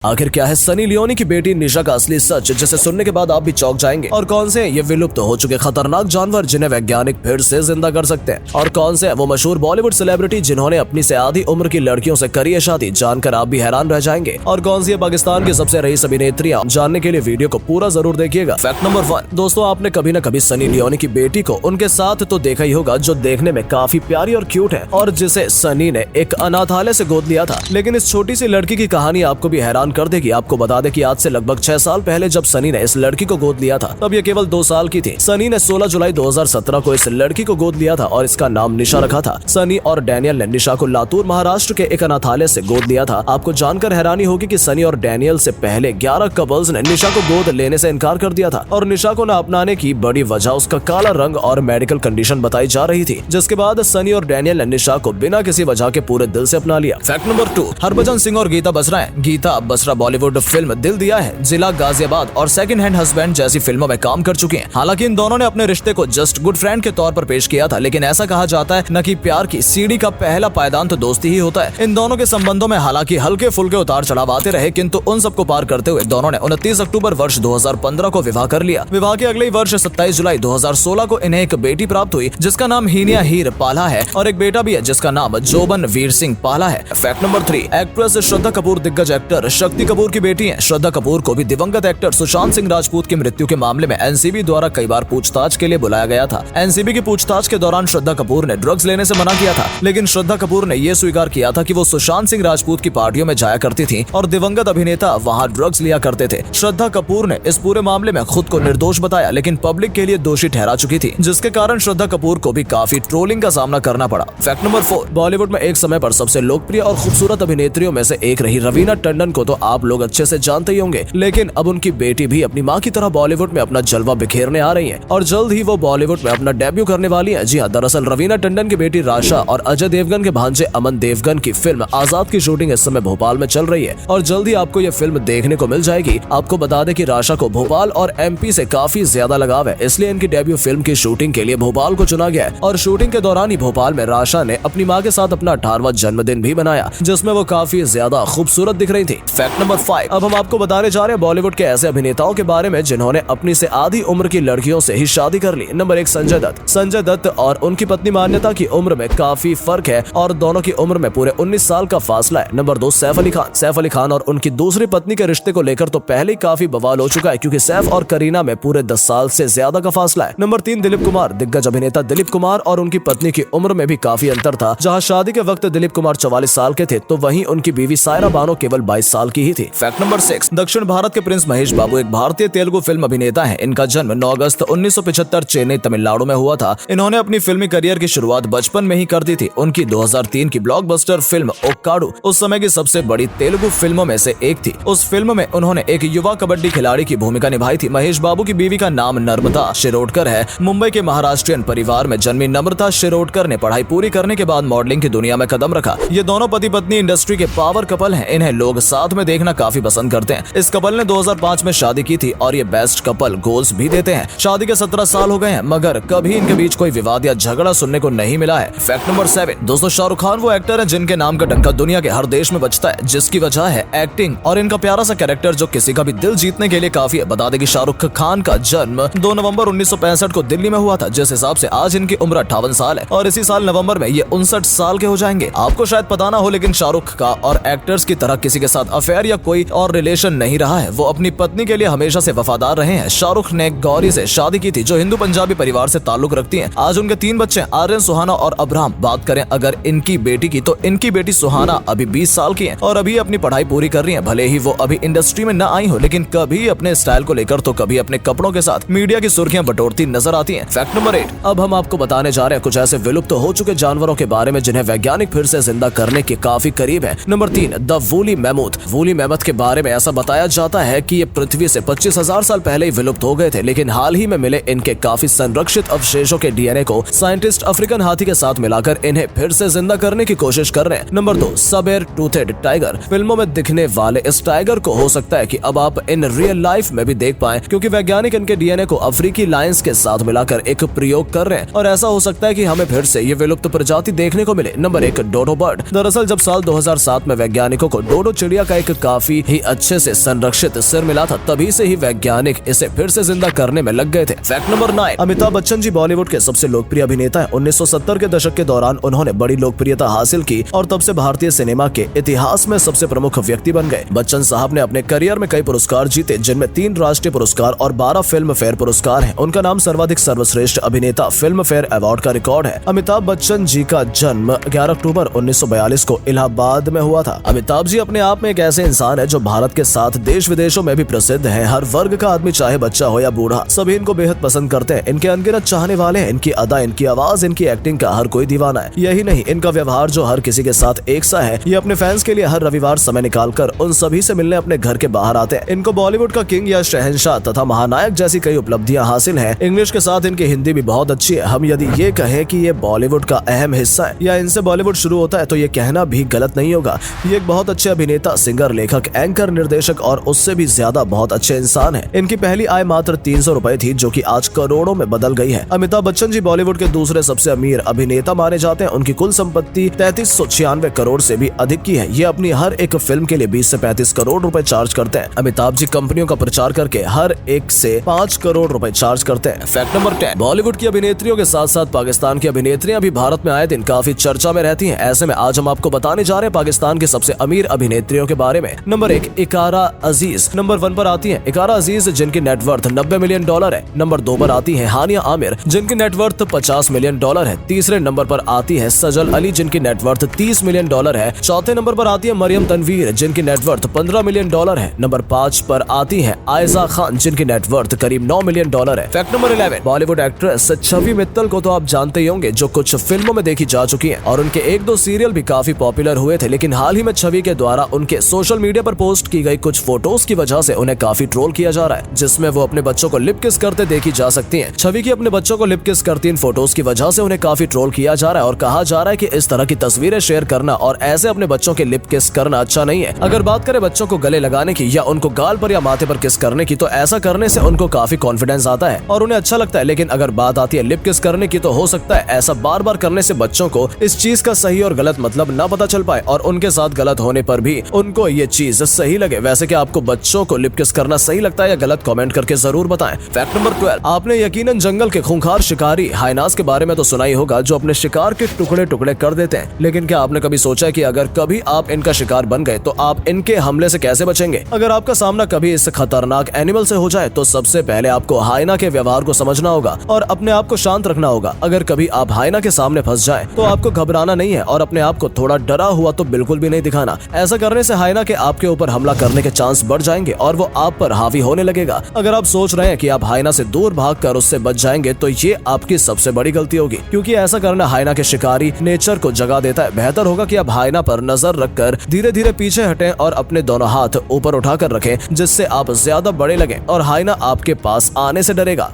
आखिर क्या है सनी लियोनी की बेटी निशा का असली सच, जिसे सुनने के बाद आप भी चौंक जाएंगे? और कौन से ये विलुप्त हो चुके खतरनाक जानवर जिन्हें वैज्ञानिक फिर से जिंदा कर सकते हैं? और कौन से वो मशहूर बॉलीवुड सेलिब्रिटी जिन्होंने अपनी से आधी उम्र की लड़कियों से करी है शादी? जानकर आप भी हैरान रह जाएंगे। और कौन सी पाकिस्तान की सबसे रईस अभिनेत्रियां? जानने के लिए वीडियो को पूरा जरूर देखिएगा। फैक्ट नंबर 1, दोस्तों आपने कभी न कभी सनी लियोनी की बेटी को उनके साथ तो देखा ही होगा, जो देखने में काफी प्यारी और क्यूट है और जिसे सनी ने एक अनाथालय से गोद लिया था। लेकिन इस छोटी सी लड़की की कहानी आपको भी हैरान कर देगी। आपको बता दें कि आज से लगभग 6 साल पहले जब सनी ने इस लड़की को गोद लिया था, तब ये केवल 2 साल की थी। सनी ने 16 जुलाई 2017 को इस लड़की को गोद लिया था और इसका नाम निशा रखा था। सनी और डैनियल ने निशा को लातूर महाराष्ट्र के एक अनाथालय से गोद लिया था। आपको जानकर हैरानी होगी कि सनी और डैनियल से पहले 11 कपल्स ने निशा को गोद लेने से इनकार कर दिया था और निशा को न अपनाने की बड़ी वजह उसका काला रंग और मेडिकल कंडीशन बताई जा रही थी, जिसके बाद सनी और डैनियल ने निशा को बिना किसी वजह के पूरे दिल से अपना लिया। फैक्ट नंबर 2, हरभजन सिंह और गीता बसरा है। गीता बसरा बॉलीवुड फिल्म दिल दिया है, जिला गाजियाबाद और सेकंड हैंड हस्बैंड जैसी फिल्मों में काम कर चुकी हैं। हालांकि इन दोनों ने अपने रिश्ते को जस्ट गुड फ्रेंड के तौर पर पेश किया था, लेकिन ऐसा कहा जाता है न कि प्यार की सीढ़ी का पहला पायदान तो दोस्ती ही होता है। इन दोनों के संबंधों में हालांकि हल्के फुल्के उतार चढ़ाव आते रहे, किंतु उन सबको पार करते हुए दोनों ने 29 अक्टूबर वर्ष 2015 को विवाह कर लिया। विवाह के अगले वर्ष 27 जुलाई 2016 को इन्हें एक बेटी प्राप्त हुई, जिसका नाम हीनिया हीर पाला है, और एक बेटा भी है जिसका नाम जोबन वीर सिंह पाला है। Fact number 3, actress Shraddha Kapoor दिग्गज एक्टर शक्ति कपूर की बेटी है। श्रद्धा कपूर को भी दिवंगत एक्टर सुशांत सिंह राजपूत की मृत्यु के मामले में एनसीबी द्वारा कई बार पूछताछ के लिए बुलाया गया था। एनसीबी की पूछताछ के दौरान श्रद्धा कपूर ने ड्रग्स लेने से मना किया था, लेकिन श्रद्धा कपूर ने यह स्वीकार किया था कि वो सुशांत सिंह राजपूत की पार्टियों में जाया करती थी और दिवंगत अभिनेता वहां ड्रग्स लिया करते थे। श्रद्धा कपूर ने इस पूरे मामले में खुद को निर्दोष बताया, लेकिन पब्लिक के लिए दोषी ठहरा चुकी थी, जिसके कारण श्रद्धा कपूर को भी काफी ट्रोलिंग का सामना करना पड़ा। फैक्ट नंबर 4, बॉलीवुड में एक समय पर सबसे लोकप्रिय और खूबसूरत अभिनेत्रियों में से एक रही रवीना टंडन को तो आप लोग अच्छे से जानते ही होंगे, लेकिन अब उनकी बेटी भी अपनी मां की तरह बॉलीवुड में अपना जलवा बिखेरने आ रही है और जल्द ही वो बॉलीवुड में अपना डेब्यू करने वाली है। जी हां, दरअसल रवीना टंडन की बेटी राशा और अजय देवगन के भांजे अमन देवगन की फिल्म आजाद की शूटिंग इस समय भोपाल में चल रही है और जल्द ही आपको ये फिल्म देखने को मिल जाएगी। आपको बता दें कि राशा को भोपाल और एमपी से काफी ज्यादा लगाव है, इसलिए इनकी डेब्यू फिल्म की शूटिंग के लिए भोपाल को चुना गया है और शूटिंग के दौरान ही भोपाल में राशा ने अपनी मां के साथ अपना 18वां जन्मदिन भी मनाया, जिसमें वो काफी ज्यादा खूबसूरत दिख रही थी। फैक्ट नंबर 5, अब हम आपको बताने जा रहे हैं बॉलीवुड के ऐसे अभिनेताओं के बारे में जिन्होंने अपनी से आधी उम्र की लड़कियों से ही शादी कर ली। नंबर 1, संजय दत्त। संजय दत्त और उनकी पत्नी मान्यता की उम्र में काफी फर्क है और दोनों की उम्र में पूरे 19 साल का फासला है। नंबर 2, सैफ अली खान। सैफ अली खान और उनकी दूसरी पत्नी के रिश्ते को लेकर तो पहले ही काफी बवाल हो चुका है, क्योंकि सैफ और करीना में पूरे 10 साल से ज्यादा का फासला है। नंबर 3, दिलीप कुमार। दिग्गज अभिनेता दिलीप कुमार और उनकी पत्नी की उम्र में भी काफी अंतर था। जहाँ शादी के वक्त दिलीप कुमार 44 साल के थे, तो वहीं उनकी बीवी सायरा बानो केवल 22 साल की ही थी। फैक्ट नंबर 6, दक्षिण भारत के प्रिंस महेश बाबू एक भारतीय तेलुगु फिल्म अभिनेता है। इनका जन्म 9 अगस्त 1975 चेन्नई तमिलनाडु में हुआ था। इन्होंने अपनी फिल्मी करियर की शुरुआत बचपन में ही कर दी थी। उनकी 2003 की ब्लॉकबस्टर फिल्म ओक्काडू उस समय की सबसे बड़ी तेलुगु फिल्मों में से एक थी। उस फिल्म में उन्होंने एक युवा कबड्डी खिलाड़ी की भूमिका निभाई थी। महेश बाबू की बीवी का नाम नम्रता शिरोडकर है। मुंबई के महाराष्ट्रियन परिवार में जन्मी नम्रता शिरोडकर ने पढ़ाई पूरी करने के बाद मॉडलिंग की दुनिया में कदम रखा। ये दोनों पति पत्नी इंडस्ट्री के पावर कपल हैं। इन्हें लोग साथ में देखना काफी पसंद करते हैं। इस कपल ने 2005 में शादी की थी और ये बेस्ट कपल गोल्स भी देते हैं। शादी के 17 साल हो गए हैं, मगर कभी इनके बीच कोई विवाद या झगड़ा सुनने को नहीं मिला है। फैक्ट नंबर 7, दोस्तों शाहरुख खान वो एक्टर हैं जिनके नाम का डंका दुनिया के हर देश में बजता है, जिसकी वजह है एक्टिंग और इनका प्यारा सा कैरेक्टर जो किसी का भी दिल जीतने के लिए काफी है। बता दें कि शाहरुख खान का जन्म 2 नवंबर 1965 को दिल्ली में हुआ था, जिस हिसाब से आज इनकी उम्र 58 साल है और इसी साल नवंबर में ये 59 साल के हो जाएंगे। आपको शायद पता ना हो, लेकिन शाहरुख का और एक्टर्स की तरह किसी के साथ अफेयर या कोई और रिलेशन नहीं रहा है। वो अपनी पत्नी के लिए हमेशा से वफादार रहे हैं। शाहरुख ने गौरी से शादी की थी, जो हिंदू पंजाबी परिवार से ताल्लुक रखती हैं। आज उनके 3 बच्चे आर्यन, सुहाना और अब्राहम। बात करें अगर इनकी बेटी की, तो इनकी बेटी सुहाना अभी 20 साल की है और अभी अपनी पढ़ाई पूरी कर रही है। भले ही वो अभी इंडस्ट्री में न आई हो, लेकिन कभी अपने स्टाइल को लेकर तो कभी अपने कपड़ों के साथ मीडिया की सुर्खियां बटोरती नजर आती हैं। फैक्ट नंबर 8, अब हम आपको बताने जा रहे हैं कुछ ऐसे विलुप्त हो चुके जानवरों के बारे में जिन्हें वैज्ञानिक फिर से जिंदा करने के काफी करीब है। Number 3, the woolly मैमूथ। Woolly mammoth के बारे में ऐसा बताया जाता है कि ये पृथ्वी से 25,000 साल पहले ही विलुप्त हो गए थे, लेकिन हाल ही में मिले इनके काफी संरक्षित अवशेषों के डीएनए को साइंटिस्ट अफ्रीकन हाथी के साथ मिलाकर इन्हें फिर से जिंदा करने की कोशिश कर रहे हैं। नंबर 2, सबेर टूथेड टाइगर। फिल्मों में दिखने वाले इस टाइगर को हो सकता है कि अब आप इन रियल लाइफ में भी देख पाएं, क्योंकि वैज्ञानिक इनके डीएनए को अफ्रीकी लायंस के साथ मिलाकर एक प्रयोग कर रहे हैं और ऐसा हो सकता है कि हमें फिर से ये विलुप्त प्रजाति देखने को मिले। Number 1, dodo bird. दरअसल जब साल 2007 में वैज्ञानिकों को डोडो चिड़िया का एक एक काफी ही अच्छे से संरक्षित सिर मिला था, तभी से ही वैज्ञानिक इसे फिर से जिंदा करने में लग गए थे। फैक्ट नंबर 9, अमिताभ बच्चन जी बॉलीवुड के सबसे लोकप्रिय अभिनेता हैं। 1970 के दशक के दौरान उन्होंने बड़ी लोकप्रियता हासिल की और तब से भारतीय सिनेमा के इतिहास में सबसे प्रमुख व्यक्ति बन गए। बच्चन साहब ने अपने करियर में कई पुरस्कार जीते, जिनमें 3 राष्ट्रीय पुरस्कार और 12 फिल्म फेयर पुरस्कार हैं। उनका नाम सर्वाधिक सर्वश्रेष्ठ अभिनेता फिल्म फेयर अवार्ड का रिकॉर्ड है। अमिताभ बच्चन जी का जन्म 11 अक्टूबर 1942 को इलाहाबाद में हुआ था। अमिताभ जी अपने आप में एक ऐसे इंसान है जो भारत के साथ देश विदेशों में भी प्रसिद्ध है। हर वर्ग का आदमी, चाहे बच्चा हो या बूढ़ा, सभी इनको बेहद पसंद करते हैं। इनके अनगिनत चाहने वाले हैं। इनकी अदा, इनकी आवाज, इनकी एक्टिंग का हर कोई दीवाना है। यही नहीं, इनका व्यवहार जो हर किसी के साथ एक सा है। ये अपने फैंस के लिए हर रविवार समय निकालकर उन सभी से मिलने अपने घर के बाहर आते हैं। इनको बॉलीवुड का किंग या शहंशाह तथा महानायक जैसी कई उपलब्धियां हासिल हैं। इंग्लिश के साथ इनकी हिंदी भी बहुत अच्छी है। हम यदि ये कहें कि ये बॉलीवुड का अहम हिस्सा है या इनसे बॉलीवुड शुरू होता है तो ये कहना भी गलत नहीं होगा। ये एक बहुत अच्छे अभिनेता, सिंगर, लेखक, एंकर, निर्देशक और उससे भी ज्यादा बहुत अच्छे इंसान है। इनकी पहली आय मात्र 300 रुपए थी, जो कि आज करोड़ों में बदल गई है। अमिताभ बच्चन जी बॉलीवुड के दूसरे सबसे अमीर अभिनेता माने जाते हैं। उनकी कुल संपत्ति 3396 करोड़ से भी अधिक की है। ये अपनी हर एक फिल्म के लिए 20 से 35 करोड़ रुपए चार्ज करते हैं। अमिताभ जी कंपनियों का प्रचार करके हर एक से 5 करोड़ रुपए चार्ज करते हैं। फैक्ट नंबर 10, बॉलीवुड की अभिनेत्रियों के साथ साथ पाकिस्तान की अभिनेत्रियां भी भारत में आए दिन काफी चर्चा में रहती हैं। ऐसे में आज हम आपको बताने जा रहे हैं पाकिस्तान के सबसे अमीर अभिनेत्रियों के बारे में। नंबर 1, इकारा अजीज। नंबर 1 पर आती है इकारा अजीज, जिनकी नेटवर्थ $90 मिलियन है। नंबर 2 पर आती है हानिया आमिर, जिनकी नेटवर्थ $50 मिलियन है। तीसरे नंबर पर आती है सजल अली, जिनकी नेटवर्थ $30 मिलियन है। चौथे नंबर पर आती है मरियम तनवीर, जिनकी नेटवर्थ $15 मिलियन है। नंबर 5 पर आती है आयजा खान, जिनकी नेटवर्थ करीब $9 मिलियन है। फैक्ट नंबर 11, बॉलीवुड एक्ट्रेस छवि मित्तल को तो आप जानते ही होंगे, जो कुछ फिल्मों में देखी जा चुकी हैं और उनके 1-2 सीरियल भी काफी पॉपुलर हुए थे। लेकिन हाल ही में छवि के द्वारा उनके सोशल मीडिया पर पोस्ट की गई कुछ फोटोज की वजह से उन्हें काफी ट्रोल किया जा रहा है, जिसमें वो अपने बच्चों को लिप किस करते देखी जा सकती हैं। छवि की अपने बच्चों को लिप किस करती इन फोटोज की वजह से उन्हें काफी ट्रोल किया जा रहा है और कहा जा रहा है कि इस तरह की तस्वीरें शेयर करना और ऐसे अपने बच्चों के लिप किस करना अच्छा नहीं है। अगर बात करें बच्चों को गले लगाने की या उनको गाल पर या माथे पर किस करने की, तो ऐसा करने से उनको काफी कॉन्फिडेंस आता है और उन्हें अच्छा लगता है। लेकिन अगर बात आती है लिप किस करने की, तो हो सकता है ऐसा बार बार करने से बच्चों को इस चीज का सही और गलत मतलब ना पता चल पाए और उनके साथ गलत होने पर भी उनको ये चीज सही लगे। वैसे क्या आपको बच्चों को लिप किस करना सही लगता है या गलत? कमेंट करके जरूर बताएं। फैक्ट नंबर 12, आपने यकीनन जंगल के खूंखार शिकारी हाइनास के बारे में तो सुना ही होगा, जो अपने शिकार के टुकड़े टुकड़े कर देते हैं। लेकिन क्या आपने कभी सोचा कि अगर कभी आप इनका शिकार बन गए तो आप इनके हमले से कैसे बचेंगे? अगर आपका सामना कभी इस खतरनाक एनिमल से हो जाए तो सबसे पहले आपको हाइना के व्यवहार को समझना होगा और अपने आप को शांत रखना होगा। अगर कभी आप हाइना के सामने फंस जाए तो आपको घबराना नहीं है और अपने आप को थोड़ा डरा हुआ तो बिल्कुल भी नहीं दिखाना। ऐसा करने से हाइना के आपके ऊपर हमला करने के चांस बढ़ जाएंगे और वो आप पर हावी होने लगेगा। अगर आप सोच रहे हैं कि आप हाइना से दूर भागकर उससे बच जाएंगे तो ये आपकी सबसे बड़ी गलती होगी, क्योंकि ऐसा करना हाइना के शिकारी नेचर को जगा देता है। बेहतर होगा कि आप हाइना पर नजर रखकर धीरे धीरे पीछे हटें और अपने दोनों हाथ ऊपर उठाकर रखें, जिससे आप ज्यादा बड़े लगें और हाइना आपके पास आने से डरेगा।